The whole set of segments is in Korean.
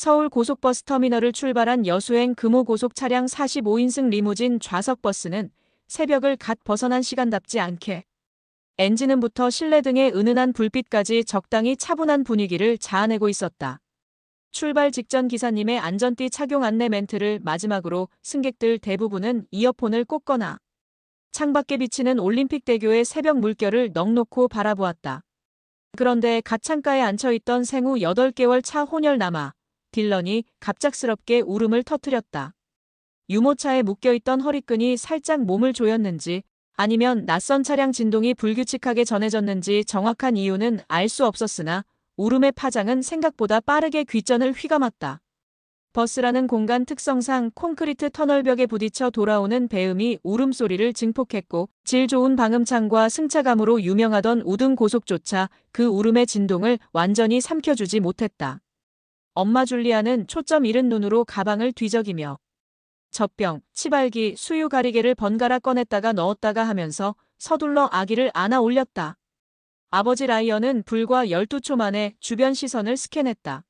서울 고속버스 터미널을 출발한 여수행 금호고속 차량 45인승 리무진 좌석 버스는 새벽을 갓 벗어난 시간답지 않게 엔진음부터 실내 등의 은은한 불빛까지 적당히 차분한 분위기를 자아내고 있었다. 출발 직전 기사님의 안전띠 착용 안내 멘트를 마지막으로 승객들 대부분은 이어폰을 꽂거나 창밖에 비치는 올림픽대교의 새벽 물결을 넋놓고 바라보았다. 그런데 갓 창가에 앉혀있던 생후 8개월 차 혼혈남아 딜런이 갑작스럽게 울음을 터뜨렸다. 유모차에 묶여있던 허리끈이 살짝 몸을 조였는지 아니면 낯선 차량 진동이 불규칙하게 전해졌는지 정확한 이유는 알 수 없었으나 울음의 파장은 생각보다 빠르게 귓전을 휘감았다. 버스라는 공간 특성상 콘크리트 터널벽에 부딪혀 돌아오는 배음이 울음소리를 증폭했고 질 좋은 방음창과 승차감으로 유명하던 우등 고속조차 그 울음의 진동을 완전히 삼켜주지 못했다. 엄마 줄리아는 초점 잃은 눈으로 가방을 뒤적이며 젖병, 치발기, 수유 가리개를 번갈아 꺼냈다가 넣었다가 하면서 서둘러 아기를 안아 올렸다. 아버지 라이언은 불과 12초 만에 주변 시선을 스캔했다.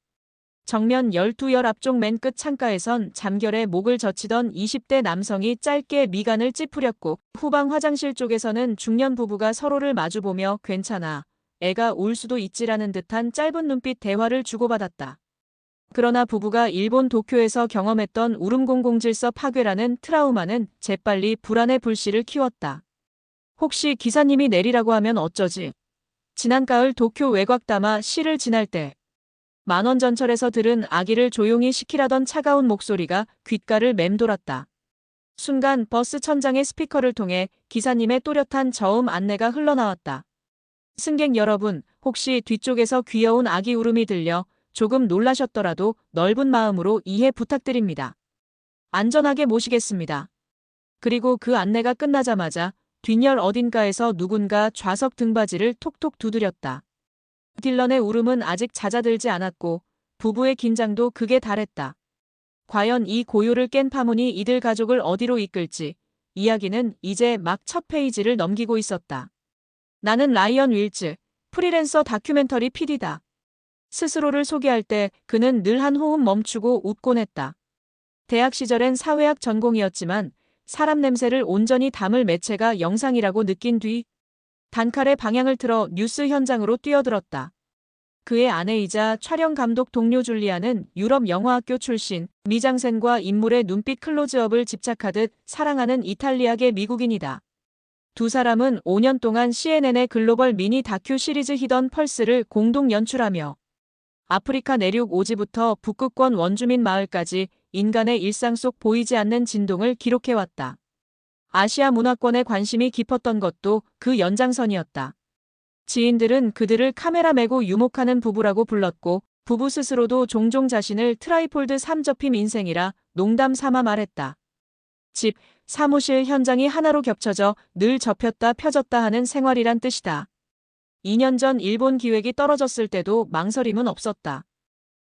정면 12열 앞쪽 맨 끝 창가에선 잠결에 목을 젖히던 20대 남성이 짧게 미간을 찌푸렸고 후방 화장실 쪽에서는 중년 부부가 서로를 마주보며 괜찮아, 애가 울 수도 있지라는 듯한 짧은 눈빛 대화를 주고받았다. 그러나 부부가 일본 도쿄에서 경험했던 울음공공질서 파괴라는 트라우마는 재빨리 불안의 불씨를 키웠다. 혹시 기사님이 내리라고 하면 어쩌지? 지난 가을 도쿄 외곽다마 시를 지날 때 만원전철에서 들은 아기를 조용히 시키라던 차가운 목소리가 귓가를 맴돌았다. 순간 버스 천장의 스피커를 통해 기사님의 또렷한 저음 안내가 흘러나왔다. 승객 여러분, 혹시 뒤쪽에서 귀여운 아기 울음이 들려 조금 놀라셨더라도 넓은 마음으로 이해 부탁드립니다. 안전하게 모시겠습니다. 그리고 그 안내가 끝나자마자 뒷열 어딘가에서 누군가 좌석 등받이를 톡톡 두드렸다. 딜런의 울음은 아직 잦아들지 않았고 부부의 긴장도 극에 달했다. 과연 이 고요를 깬 파문이 이들 가족을 어디로 이끌지 이야기는 이제 막 첫 페이지를 넘기고 있었다. 나는 라이언 윌즈, 프리랜서 다큐멘터리 PD다. 스스로를 소개할 때 그는 늘 한 호흡 멈추고 웃곤 했다. 대학 시절엔 사회학 전공이었지만 사람 냄새를 온전히 담을 매체가 영상이라고 느낀 뒤 단칼에 방향을 틀어 뉴스 현장으로 뛰어들었다. 그의 아내이자 촬영 감독 동료 줄리아는 유럽 영화학교 출신, 미장센과 인물의 눈빛 클로즈업을 집착하듯 사랑하는 이탈리아계 미국인이다. 두 사람은 5년 동안 CNN의 글로벌 미니 다큐 시리즈 히던 펄스를 공동 연출하며 아프리카 내륙 오지부터 북극권 원주민 마을까지 인간의 일상 속 보이지 않는 진동을 기록해왔다. 아시아 문화권에 관심이 깊었던 것도 그 연장선이었다. 지인들은 그들을 카메라 메고 유목하는 부부라고 불렀고 부부 스스로도 종종 자신을 트라이폴드 3접힘 인생이라 농담 삼아 말했다. 집, 사무실 현장이 하나로 겹쳐져 늘 접혔다 펴졌다 하는 생활이란 뜻이다. 2년 전 일본 기획이 떨어졌을 때도 망설임은 없었다.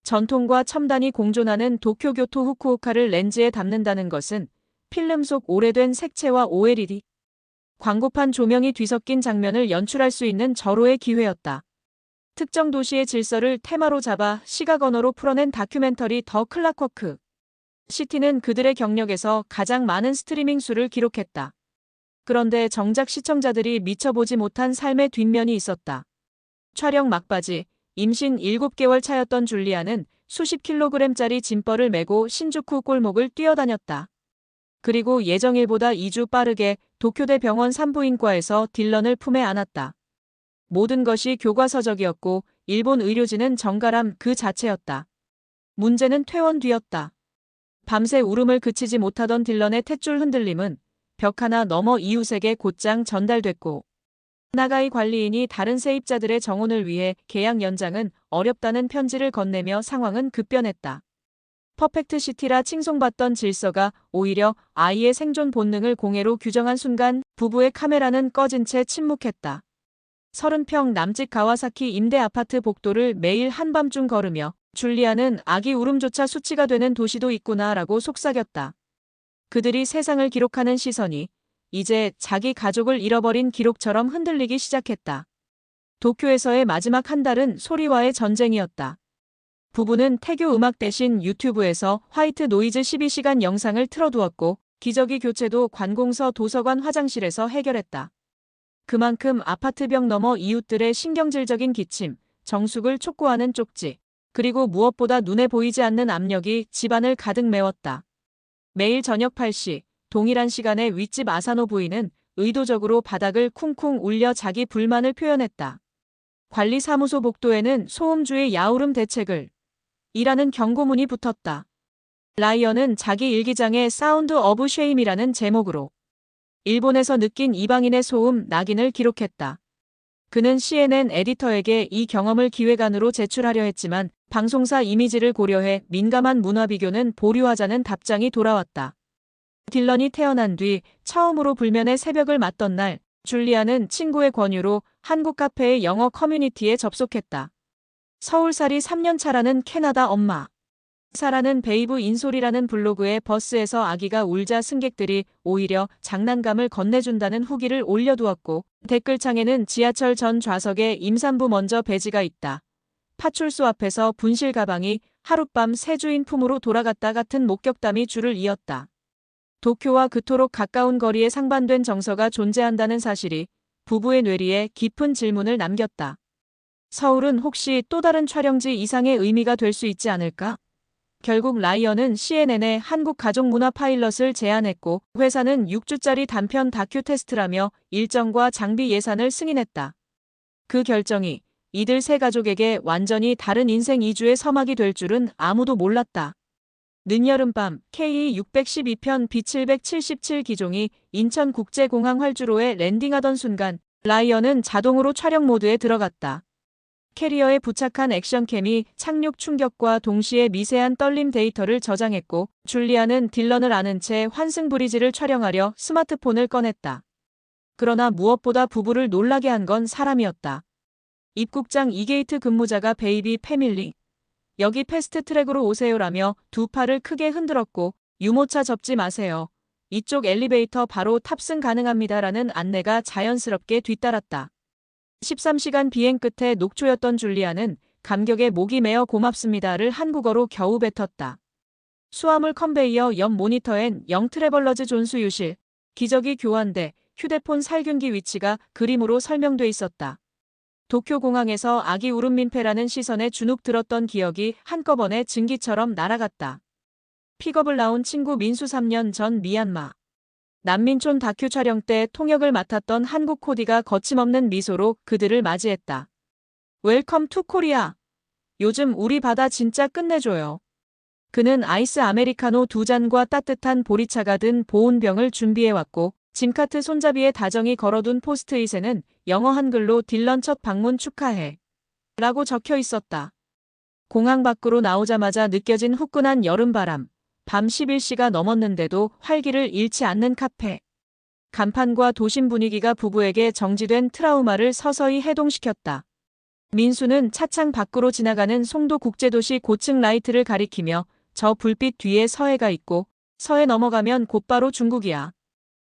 전통과 첨단이 공존하는 도쿄교토 후쿠오카를 렌즈에 담는다는 것은 필름 속 오래된 색채와 OLED, 광고판 조명이 뒤섞인 장면을 연출할 수 있는 절호의 기회였다. 특정 도시의 질서를 테마로 잡아 시각 언어로 풀어낸 다큐멘터리 더 클락워크 시티는 그들의 경력에서 가장 많은 스트리밍 수를 기록했다. 그런데 정작 시청자들이 미쳐보지 못한 삶의 뒷면이 있었다. 촬영 막바지, 임신 7개월 차였던 줄리아는 수십 킬로그램짜리 짐벌을 메고 신주쿠 골목을 뛰어다녔다. 그리고 예정일보다 2주 빠르게 도쿄대 병원 산부인과에서 딜런을 품에 안았다. 모든 것이 교과서적이었고 일본 의료진은 정갈함 그 자체였다. 문제는 퇴원 뒤였다. 밤새 울음을 그치지 못하던 딜런의 탯줄 흔들림은 벽 하나 넘어 이웃에게 곧장 전달됐고 나가이 관리인이 다른 세입자들의 정혼을 위해 계약 연장은 어렵다는 편지를 건네며 상황은 급변했다. 퍼펙트 시티라 칭송받던 질서가 오히려 아이의 생존 본능을 공해로 규정한 순간 부부의 카메라는 꺼진 채 침묵했다. 30평 남짓 가와사키 임대 아파트 복도를 매일 한밤중 걸으며 줄리아는 아기 울음조차 수치가 되는 도시도 있구나라고 속삭였다. 그들이 세상을 기록하는 시선이 이제 자기 가족을 잃어버린 기록처럼 흔들리기 시작했다. 도쿄에서의 마지막 한 달은 소리와의 전쟁이었다. 부부는 태교 음악 대신 유튜브에서 화이트 노이즈 12시간 영상을 틀어두었고 기저귀 교체도 관공서 도서관 화장실에서 해결했다. 그만큼 아파트벽 너머 이웃들의 신경질적인 기침, 정숙을 촉구하는 쪽지, 그리고 무엇보다 눈에 보이지 않는 압력이 집안을 가득 메웠다. 매일 저녁 8시, 동일한 시간에 윗집 아사노 부인은 의도적으로 바닥을 쿵쿵 울려 자기 불만을 표현했다. 관리사무소 복도에는 소음주의 야오름 대책을 이라는 경고문이 붙었다. 라이언은 자기 일기장에 사운드 오브 쉐임이라는 제목으로 일본에서 느낀 이방인의 소음 낙인을 기록했다. 그는 CNN 에디터에게 이 경험을 기획안으로 제출하려 했지만 방송사 이미지를 고려해 민감한 문화 비교는 보류하자는 답장이 돌아왔다. 딜런이 태어난 뒤 처음으로 불면의 새벽을 맞던 날, 줄리아는 친구의 권유로 한국 카페의 영어 커뮤니티에 접속했다. 서울살이 3년 차라는 캐나다 엄마. 사라는 베이브 인솔이라는 블로그에 버스에서 아기가 울자 승객들이 오히려 장난감을 건네준다는 후기를 올려두었고 댓글창에는 지하철 전 좌석에 임산부 먼저 배지가 있다. 파출소 앞에서 분실 가방이 하룻밤 새 주인 품으로 돌아갔다 같은 목격담이 줄을 이었다. 도쿄와 그토록 가까운 거리에 상반된 정서가 존재한다는 사실이 부부의 뇌리에 깊은 질문을 남겼다. 서울은 혹시 또 다른 촬영지 이상의 의미가 될 수 있지 않을까? 결국 라이언은 CNN에 한국 가족 문화 파일럿을 제안했고 회사는 6주짜리 단편 다큐 테스트라며 일정과 장비 예산을 승인했다. 그 결정이 이들 세 가족에게 완전히 다른 인생 2주의 서막이 될 줄은 아무도 몰랐다. 늦여름밤 KE612편 B777 기종이 인천국제공항 활주로에 랜딩하던 순간 라이언은 자동으로 촬영 모드에 들어갔다. 캐리어에 부착한 액션캠이 착륙 충격과 동시에 미세한 떨림 데이터를 저장했고 줄리아는 딜런을 아는 채 환승 브리지를 촬영하려 스마트폰을 꺼냈다. 그러나 무엇보다 부부를 놀라게 한 건 사람이었다. 입국장 2게이트 근무자가 베이비 패밀리, 여기 패스트트랙으로 오세요라며 두 팔을 크게 흔들었고 유모차 접지 마세요. 이쪽 엘리베이터 바로 탑승 가능합니다라는 안내가 자연스럽게 뒤따랐다. 13시간 비행 끝에 녹초였던 줄리아는 감격에 목이 메어 고맙습니다를 한국어로 겨우 뱉었다. 수화물 컨베이어 옆 모니터엔 영 트래벌러즈 존스 유실, 기저귀 교환대, 휴대폰 살균기 위치가 그림으로 설명돼 있었다. 도쿄 공항에서 아기 울음 민폐라는 시선에 주눅 들었던 기억이 한꺼번에 증기처럼 날아갔다. 픽업을 나온 친구 민수 3년 전 미얀마 난민촌 다큐 촬영 때 통역을 맡았던 한국 코디가 거침없는 미소로 그들을 맞이했다. 웰컴 투 코리아. 요즘 우리 바다 진짜 끝내줘요. 그는 아이스 아메리카노 2잔과 따뜻한 보리차가 든 보온병을 준비해왔고 짐카트 손잡이에 다정히 걸어둔 포스트잇에는 영어 한글로 딜런 첫 방문 축하해 라고 적혀 있었다. 공항 밖으로 나오자마자 느껴진 후끈한 여름바람. 밤 11시가 넘었는데도 활기를 잃지 않는 카페. 간판과 도심 분위기가 부부에게 정지된 트라우마를 서서히 해동시켰다. 민수는 차창 밖으로 지나가는 송도 국제도시 고층 라이트를 가리키며 저 불빛 뒤에 서해가 있고 서해 넘어가면 곧바로 중국이야.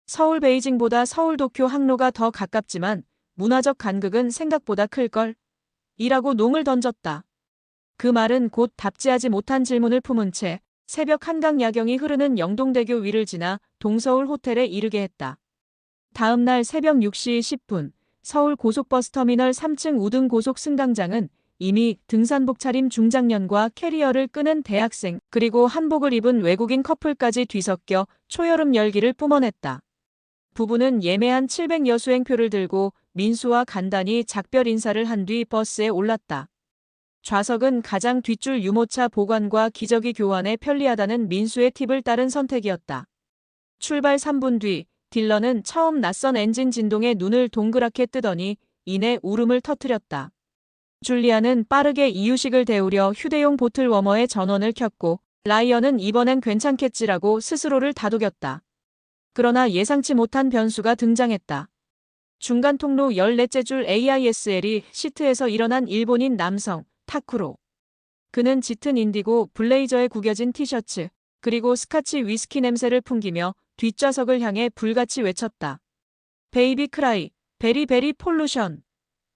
서울 베이징보다 서울 도쿄 항로가 더 가깝지만 문화적 간극은 생각보다 클걸? 이라고 농을 던졌다. 그 말은 곧 답지하지 못한 질문을 품은 채 새벽 한강 야경이 흐르는 영동대교 위를 지나 동서울 호텔에 이르게 했다. 다음 날 새벽 6시 10분 서울 고속버스터미널 3층 우등 고속 승강장은 이미 등산복 차림 중장년과 캐리어를 끄는 대학생 그리고 한복을 입은 외국인 커플까지 뒤섞여 초여름 열기를 뿜어냈다. 부부는 예매한 700여 수행표를 들고 민수와 간단히 작별 인사를 한 뒤 버스에 올랐다. 좌석은 가장 뒷줄 유모차 보관과 기저귀 교환에 편리하다는 민수의 팁을 따른 선택이었다. 출발 3분 뒤 딜런은 처음 낯선 엔진 진동에 눈을 동그랗게 뜨더니 이내 울음을 터뜨렸다. 줄리아는 빠르게 이유식을 데우려 휴대용 보틀 워머에 전원을 켰고 라이언은 이번엔 괜찮겠지라고 스스로를 다독였다. 그러나 예상치 못한 변수가 등장했다. 중간 통로 14째 줄 AISL이 시트에서 일어난 일본인 남성 타쿠로. 그는 짙은 인디고 블레이저에 구겨진 티셔츠 그리고 스카치 위스키 냄새를 풍기며 뒷좌석을 향해 불같이 외쳤다. 베이비 크라이, 베리베리 폴루션.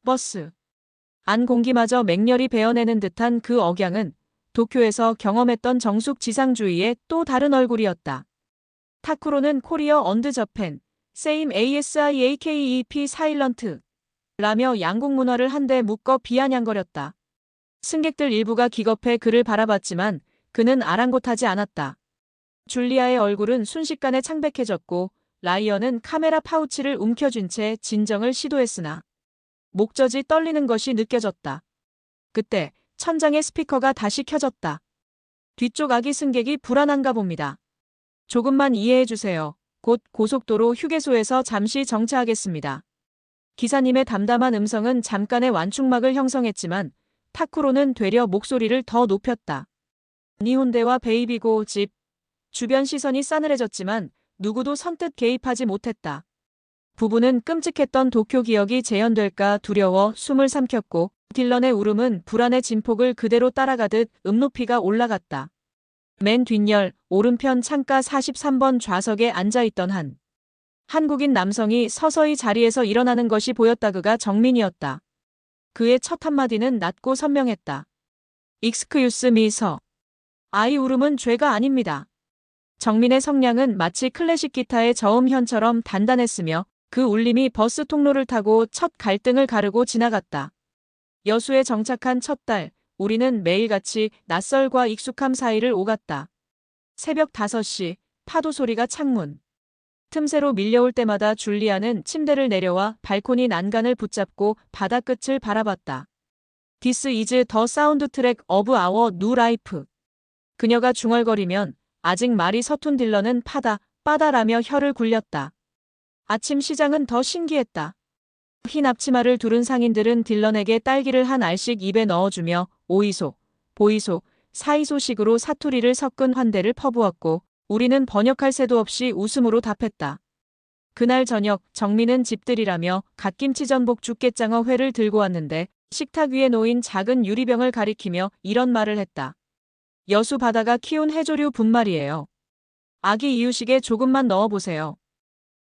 버스. 안 공기마저 맹렬히 베어내는 듯한 그 억양은 도쿄에서 경험했던 정숙 지상주의의 또 다른 얼굴이었다. 타쿠로는 코리어 언드 저펜, 세임 ASIAKEP 사일런트 라며 양국 문화를 한데 묶어 비아냥거렸다. 승객들 일부가 기겁해 그를 바라봤지만 그는 아랑곳하지 않았다. 줄리아의 얼굴은 순식간에 창백해졌고 라이언은 카메라 파우치를 움켜쥔 채 진정을 시도했으나 목젖이 떨리는 것이 느껴졌다. 그때 천장의 스피커가 다시 켜졌다. 뒤쪽 아기 승객이 불안한가 봅니다. 조금만 이해해 주세요. 곧 고속도로 휴게소에서 잠시 정차하겠습니다. 기사님의 담담한 음성은 잠깐의 완충막을 형성했지만 타쿠로는 되려 목소리를 더 높였다. 니혼데와 베이비고 집. 주변 시선이 싸늘해졌지만 누구도 선뜻 개입하지 못했다. 부부는 끔찍했던 도쿄 기억이 재현될까 두려워 숨을 삼켰고 딜런의 울음은 불안의 진폭을 그대로 따라가듯 음높이가 올라갔다. 맨 뒷열 오른편 창가 43번 좌석에 앉아있던 한국인 남성이 서서히 자리에서 일어나는 것이 보였다. 그가 정민이었다. 그의 첫 한마디는 낮고 선명했다. 익스큐스 미 서. 아이 울음은 죄가 아닙니다. 정민의 성량은 마치 클래식 기타의 저음현처럼 단단했으며 그 울림이 버스 통로를 타고 첫 갈등을 가르고 지나갔다. 여수에 정착한 첫 달, 우리는 매일같이 낯설과 익숙함 사이를 오갔다. 새벽 5시, 파도 소리가 창문 틈새로 밀려올 때마다 줄리아는 침대를 내려와 발코니 난간을 붙잡고 바다 끝을 바라봤다. This is the soundtrack of our new life. 그녀가 중얼거리면 아직 말이 서툰 딜런은 빠다라며 혀를 굴렸다. 아침 시장은 더 신기했다. 흰 앞치마를 두른 상인들은 딜런에게 딸기를 한 알씩 입에 넣어주며 오이소, 보이소, 사이소식으로 사투리를 섞은 환대를 퍼부었고 우리는 번역할 새도 없이 웃음으로 답했다. 그날 저녁 정민은 집들이라며 갓김치 전복 죽게장어 회를 들고 왔는데 식탁 위에 놓인 작은 유리병을 가리키며 이런 말을 했다. 여수 바다가 키운 해조류 분말이에요. 아기 이유식에 조금만 넣어보세요.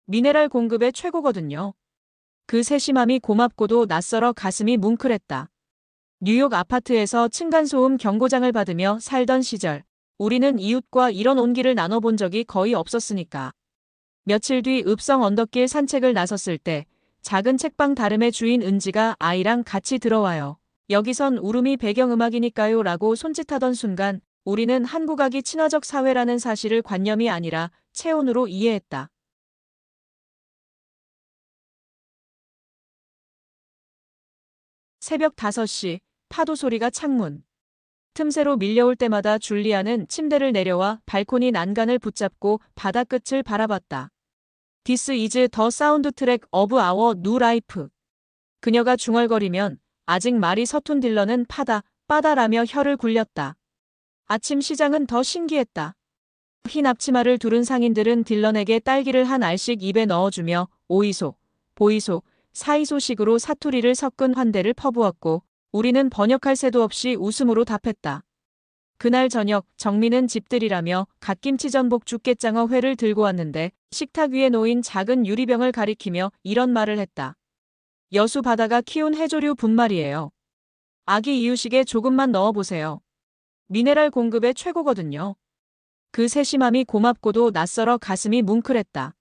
미네랄 공급의 최고거든요. 그 세심함이 고맙고도 낯설어 가슴이 뭉클했다. 뉴욕 아파트에서 층간소음 경고장을 받으며 살던 시절 우리는 이웃과 이런 온기를 나눠본 적이 거의 없었으니까. 며칠 뒤 읍성 언덕길 산책을 나섰을 때 작은 책방 다름의 주인 은지가 아이랑 같이 들어와요. 여기선 울음이 배경음악이니까요 라고 손짓하던 순간 우리는 한국아기 친화적 사회라는 사실을 관념이 아니라 체온으로 이해했다. 새벽 5시, 파도 소리가 창문 틈새로 밀려올 때마다 줄리아는 침대를 내려와 발코니 난간을 붙잡고 바다 끝을 바라봤다. This is the soundtrack of our new life. 그녀가 중얼거리면 아직 말이 서툰 딜런은 빠다라며 혀를 굴렸다. 아침 시장은 더 신기했다. 흰 앞치마를 두른 상인들은 딜런에게 딸기를 한 알씩 입에 넣어주며 오이소, 보이소, 사이소식으로 사투리를 섞은 환대를 퍼부었고 우리는 번역할 새도 없이 웃음으로 답했다. 그날 저녁 정민은 집들이라며 갓김치 전복 죽게장어 회를 들고 왔는데 식탁 위에 놓인 작은 유리병을 가리키며 이런 말을 했다. 여수 바다가 키운 해조류 분말이에요. 아기 이유식에 조금만 넣어보세요. 미네랄 공급의 최고거든요. 그 세심함이 고맙고도 낯설어 가슴이 뭉클했다.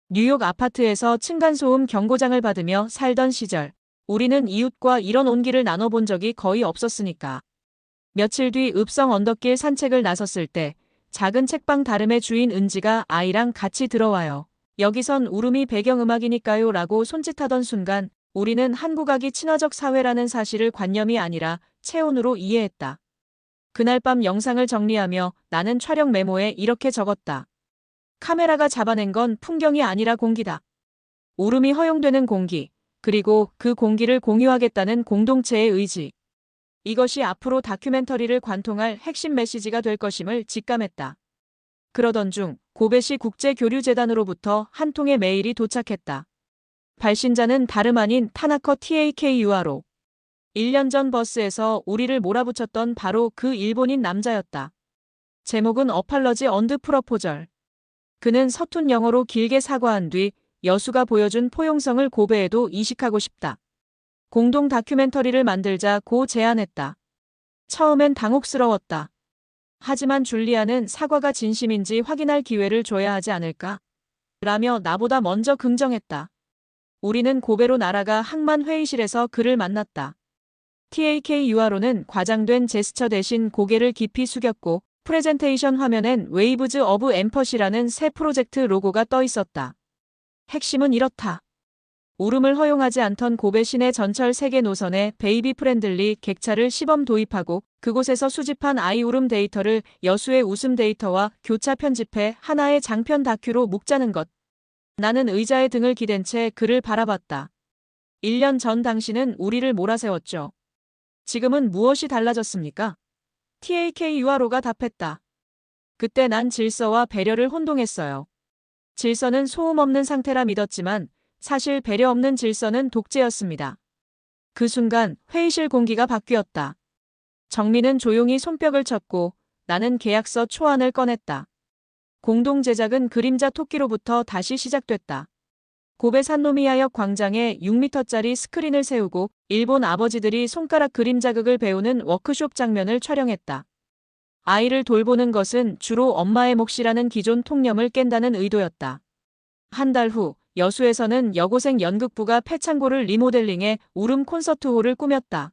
뉴욕 아파트에서 층간소음 경고장을 받으며 살던 시절 우리는 이웃과 이런 온기를 나눠본 적이 거의 없었으니까. 며칠 뒤 읍성 언덕길 산책을 나섰을 때 작은 책방 다름의 주인 은지가 아이랑 같이 들어와요. 여기선 울음이 배경음악이니까요 라고 손짓하던 순간 우리는 한국아기 친화적 사회라는 사실을 관념이 아니라 체온으로 이해했다. 그날 밤 영상을 정리하며 나는 촬영 메모에 이렇게 적었다. 카메라가 잡아낸 건 풍경이 아니라 공기다. 울음이 허용되는 공기, 그리고 그 공기를 공유하겠다는 공동체의 의지. 이것이 앞으로 다큐멘터리를 관통할 핵심 메시지가 될 것임을 직감했다. 그러던 중 고베시 국제교류재단으로부터 한 통의 메일이 도착했다. 발신자는 다름 아닌 타나커 TAKURO. 1년 전 버스에서 우리를 몰아붙였던 바로 그 일본인 남자였다. 제목은 어팔러지 언드 프러포절. 그는 서툰 영어로 길게 사과한 뒤 여수가 보여준 포용성을 고베에도 이식하고 싶다. 공동 다큐멘터리를 만들자 고 제안했다. 처음엔 당혹스러웠다. 하지만 줄리아는 사과가 진심인지 확인할 기회를 줘야 하지 않을까? 라며 나보다 먼저 긍정했다. 우리는 고베로 날아가 항만 회의실에서 그를 만났다. TAK 유아로는 과장된 제스처 대신 고개를 깊이 숙였고 프레젠테이션 화면엔 웨이브즈 오브 엠퍼시라는 새 프로젝트 로고가 떠 있었다. 핵심은 이렇다. 울음을 허용하지 않던 고베 시내 전철 세계 노선에 베이비 프렌들리 객차를 시범 도입하고 그곳에서 수집한 아이 울음 데이터를 여수의 웃음 데이터와 교차 편집해 하나의 장편 다큐로 묶자는 것. 나는 의자에 등을 기댄 채 그를 바라봤다. 1년 전 당신은 우리를 몰아세웠죠. 지금은 무엇이 달라졌습니까? TAK 유아로가 답했다. 그때 난 질서와 배려를 혼동했어요. 질서는 소음 없는 상태라 믿었지만 사실 배려 없는 질서는 독재였습니다. 그 순간 회의실 공기가 바뀌었다. 정민은 조용히 손뼉을 쳤고 나는 계약서 초안을 꺼냈다. 공동 제작은 그림자 토끼로부터 다시 시작됐다. 고베 산노미야역 광장에 6m짜리 스크린을 세우고 일본 아버지들이 손가락 그림 자극을 배우는 워크숍 장면을 촬영했다. 아이를 돌보는 것은 주로 엄마의 몫이라는 기존 통념을 깬다는 의도였다. 한 달 후 여수에서는 여고생 연극부가 패창고를 리모델링해 울음 콘서트홀을 꾸몄다.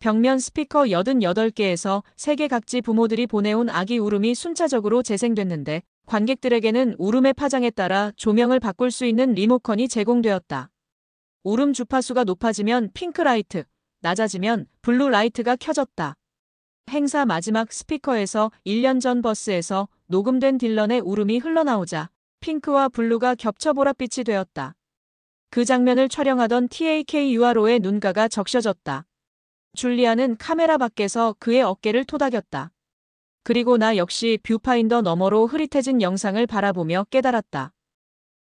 벽면 스피커 88개에서 세계 각지 부모들이 보내온 아기 울음이 순차적으로 재생됐는데 관객들에게는 울음의 파장에 따라 조명을 바꿀 수 있는 리모컨이 제공되었다. 울음 주파수가 높아지면 핑크라이트, 낮아지면 블루라이트가 켜졌다. 행사 마지막 스피커에서 1년 전 버스에서 녹음된 딜런의 울음이 흘러나오자 핑크와 블루가 겹쳐 보랏빛이 되었다. 그 장면을 촬영하던 TAK 유아로의 눈가가 적셔졌다. 줄리아는 카메라 밖에서 그의 어깨를 토닥였다. 그리고 나 역시 뷰파인더 너머로 흐릿해진 영상을 바라보며 깨달았다.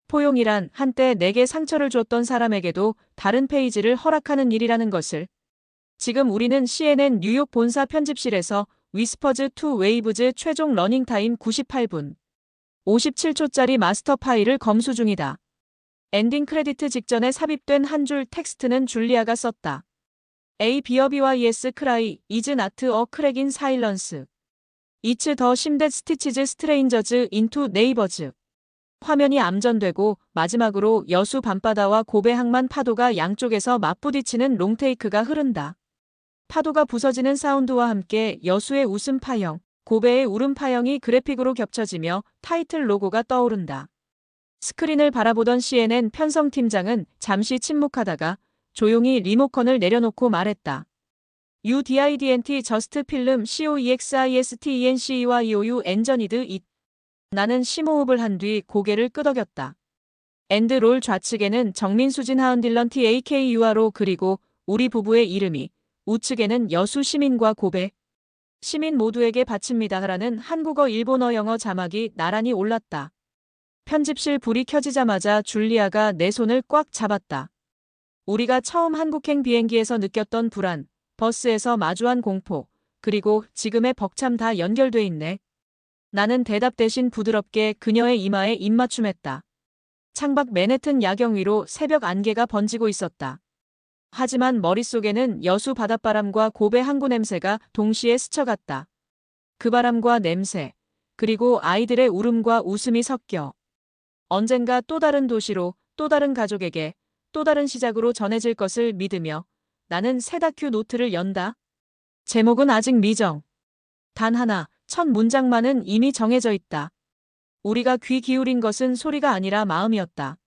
포용이란 한때 내게 상처를 줬던 사람에게도 다른 페이지를 허락하는 일이라는 것을. 지금 우리는 CNN 뉴욕 본사 편집실에서 위스퍼즈 투 웨이브즈 최종 러닝타임 98분 57초짜리 마스터 파일을 검수 중이다. 엔딩 크레디트 직전에 삽입된 한 줄 텍스트는 줄리아가 썼다. A BOBYS cry is not a crack in silence. It's the shame that stitches strangers into neighbors. 화면이 암전되고 마지막으로 여수 밤바다와 고베 항만 파도가 양쪽에서 맞부딪히는 롱테이크가 흐른다. 파도가 부서지는 사운드와 함께 여수의 웃음 파형, 고베의 울음 파형이 그래픽으로 겹쳐지며 타이틀 로고가 떠오른다. 스크린을 바라보던 CNN 편성팀장은 잠시 침묵하다가 조용히 리모컨을 내려놓고 말했다. UDIDNT 저스트 필름 COEXISTENCE와 EOU 엔저니드 잇. 나는 심호흡을 한 뒤 고개를 끄덕였다. 엔드롤 좌측에는 정민수진 하은딜런 TAK 유아로 그리고 우리 부부의 이름이, 우측에는 여수 시민과 고베 시민 모두에게 바칩니다라는 한국어 일본어 영어 자막이 나란히 올랐다. 편집실 불이 켜지자마자 줄리아가 내 손을 꽉 잡았다. 우리가 처음 한국행 비행기에서 느꼈던 불안, 버스에서 마주한 공포, 그리고 지금의 벅참 다 연결돼 있네. 나는 대답 대신 부드럽게 그녀의 이마에 입맞춤했다. 창밖 맨해튼 야경 위로 새벽 안개가 번지고 있었다. 하지만 머릿속에는 여수 바닷바람과 고베 항구 냄새가 동시에 스쳐갔다. 그 바람과 냄새, 그리고 아이들의 울음과 웃음이 섞여 언젠가 또 다른 도시로, 또 다른 가족에게, 또 다른 시작으로 전해질 것을 믿으며 나는 새 다큐 노트를 연다. 제목은 아직 미정. 단 하나, 첫 문장만은 이미 정해져 있다. 우리가 귀 기울인 것은 소리가 아니라 마음이었다.